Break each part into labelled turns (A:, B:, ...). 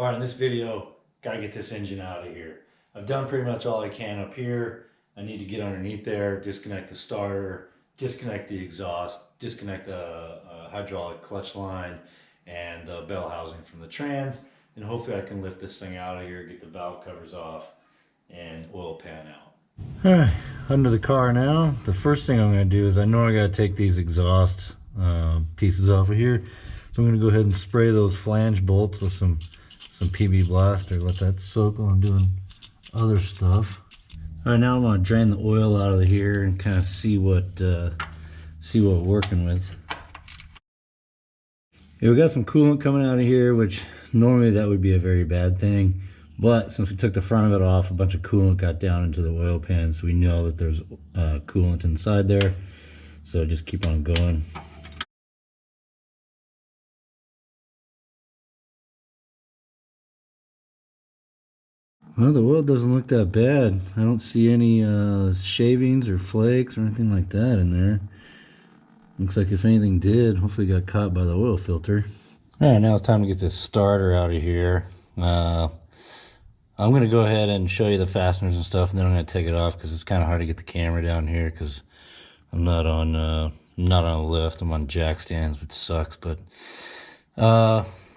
A: All right, in this video, gotta get this engine out of here. I've done pretty much all I can up here. I need to get underneath there, disconnect the starter, disconnect the exhaust, disconnect the hydraulic clutch line and the bell housing from the trans, and hopefully I can lift this thing out of here, get the valve covers off, and oil pan out. All right, under the car now. The first thing I'm gonna do is I know I gotta take these exhaust pieces off of here. So I'm gonna go ahead and spray those flange bolts with some PB Blaster, let that soak while I'm doing other stuff. All right, now I'm gonna drain the oil out of here and kind of see what we're working with. Yeah, we got some coolant coming out of here, which normally that would be a very bad thing. But since we took the front of it off, a bunch of coolant got down into the oil pan, so we know that there's coolant inside there. So just keep on going. Well, the oil doesn't look that bad. I don't see any shavings or flakes or anything like that in there. Looks like if anything did, hopefully got caught by the oil filter. All right, now it's time to get this starter out of here. I'm going to go ahead and show you the fasteners and stuff, and then I'm going to take it off because it's kind of hard to get the camera down here because I'm not on a lift. I'm on jack stands, which sucks. But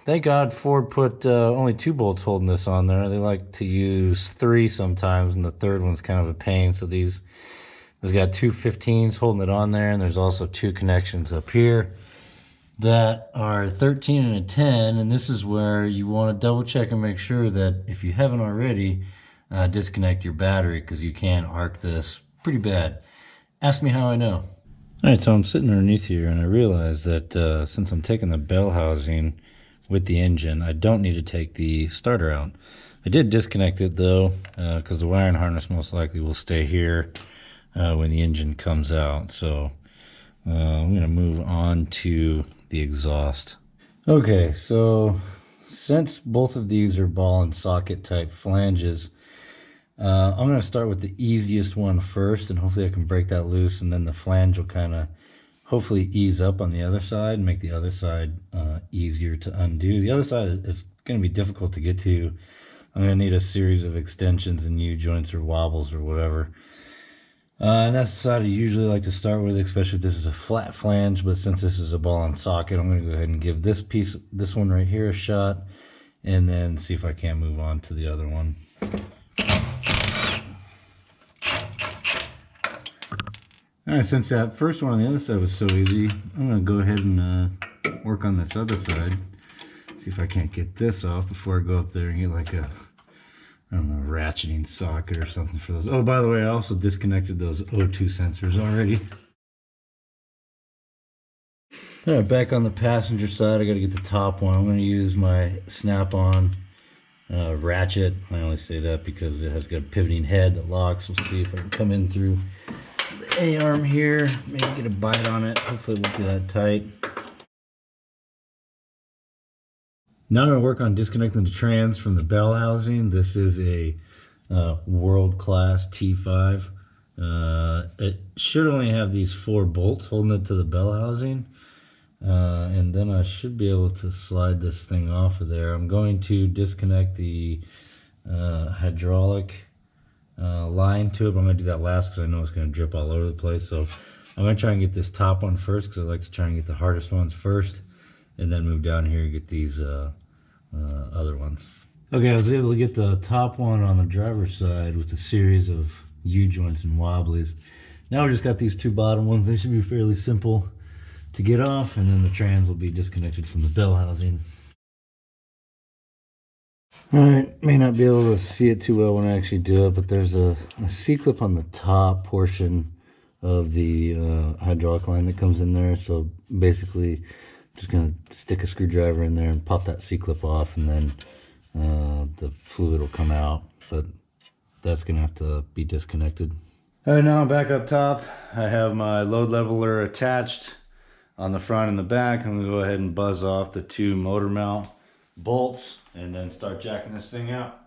A: thank God Ford put only 2 bolts holding this on there. They like to use 3 sometimes, and the third one's kind of a pain. So there's got 2 15s holding it on there, and there's also 2 connections up here that are 13 and a 10, and this is where you want to double check and make sure that if you haven't already, disconnect your battery, because you can arc this pretty bad. Ask me how I know. All right, so I'm sitting underneath here, and I realize that since I'm taking the bell housing with the engine, I don't need to take the starter out. I did disconnect it though, because the wiring harness most likely will stay here when the engine comes out. So I'm going to move on to the exhaust. Okay, so since both of these are ball and socket type flanges, I'm going to start with the easiest one first, and hopefully I can break that loose, and then the flange will kind of hopefully ease up on the other side and make the other side easier to undo. The other side is going to be difficult to get to. I'm going to need a series of extensions and U-joints or wobbles or whatever. And that's the side I usually like to start with, especially if this is a flat flange. But since this is a ball and socket, I'm going to go ahead and give this one right here a shot, and then see if I can't move on to the other one. All right, since that first one on the other side was so easy, I'm going to go ahead and work on this other side. See if I can't get this off before I go up there and get like a, I don't know, ratcheting socket or something for those. Oh, by the way, I also disconnected those O2 sensors already. All right, back on the passenger side, I got to get the top one. I'm going to use my snap-on ratchet. I only say that because it has got a pivoting head that locks. We'll see if I can come in through the A-arm here, maybe get a bite on it. Hopefully it won't be that tight. Now I'm going to work on disconnecting the trans from the bell housing. This is a world-class T5. It should only have these 4 bolts holding it to the bell housing. And then I should be able to slide this thing off of there. I'm going to disconnect the hydraulic line to it, but I'm going to do that last because I know it's going to drip all over the place. So I'm going to try and get this top one first because I like to try and get the hardest ones first, and then move down here and get these other ones. Okay, I was able to get the top one on the driver's side with a series of U-joints and wobblies. Now we just got these 2 bottom ones. They should be fairly simple to get off, and then the trans will be disconnected from the bell housing. Alright, may not be able to see it too well when I actually do it, but there's a C-clip on the top portion of the hydraulic line that comes in there. So basically just going to stick a screwdriver in there and pop that C-clip off, and then the fluid will come out, but that's going to have to be disconnected. All right, now I'm back up top. I have my load leveler attached on the front and the back. I'm going to go ahead and buzz off the 2 motor mount bolts and then start jacking this thing out.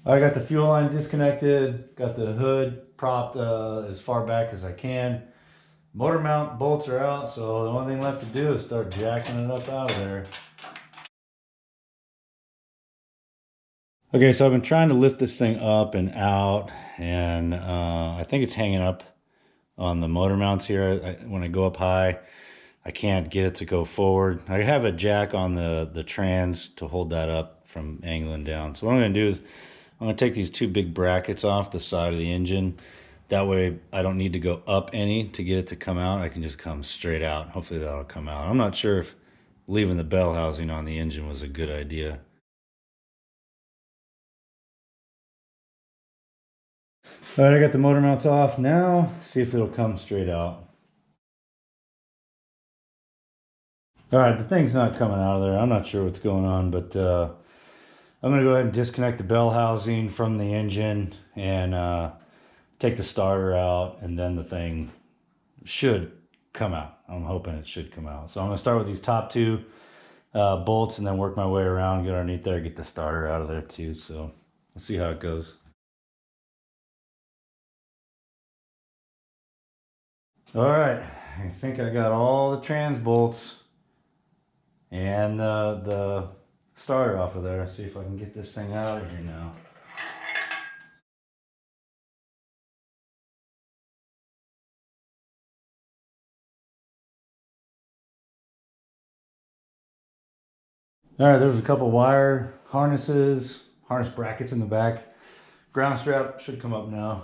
A: I got the fuel line disconnected, got the hood propped as far back as I can. Motor mount bolts are out, so the only thing left to do is start jacking it up out of there. Okay, so I've been trying to lift this thing up and out, and I think it's hanging up on the motor mounts here. When I go up high, I can't get it to go forward. I have a jack on the trans to hold that up from angling down. So what I'm gonna do is I'm gonna take these two big brackets off the side of the engine. That way I don't need to go up any to get it to come out. I can just come straight out. Hopefully that'll come out. I'm not sure if leaving the bell housing on the engine was a good idea. All right, I got the motor mounts off now. See if it'll come straight out. All right, the thing's not coming out of there. I'm not sure what's going on, but I'm gonna go ahead and disconnect the bell housing from the engine and take the starter out, and then the thing should come out. I'm hoping it should come out. So I'm gonna start with these top two bolts and then work my way around, get underneath there, get the starter out of there too. So we'll see how it goes. All right, I think I got all the trans bolts and the starter off of there. See if I can get this thing out of here now. All right, there's a couple wire harnesses, harness brackets in the back. Ground strap should come up now.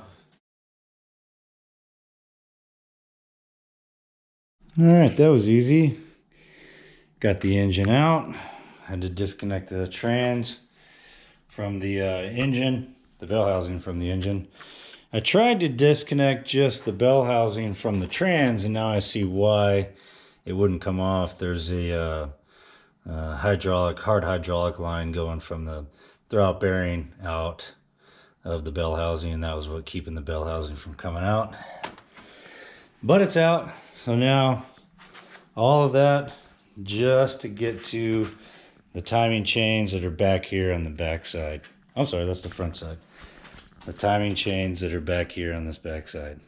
A: All right, that was easy. Got the engine out. Had to disconnect the trans from the engine, the bell housing from the engine. I tried to disconnect just the bell housing from the trans, and now I see why it wouldn't come off. There's a hard hydraulic line going from the throwout bearing out of the bell housing, and that was what keeping the bell housing from coming out. But it's out, so now all of that just to get to the timing chains that are back here on the back side. I'm sorry, that's the front side. The timing chains that are back here on this back side.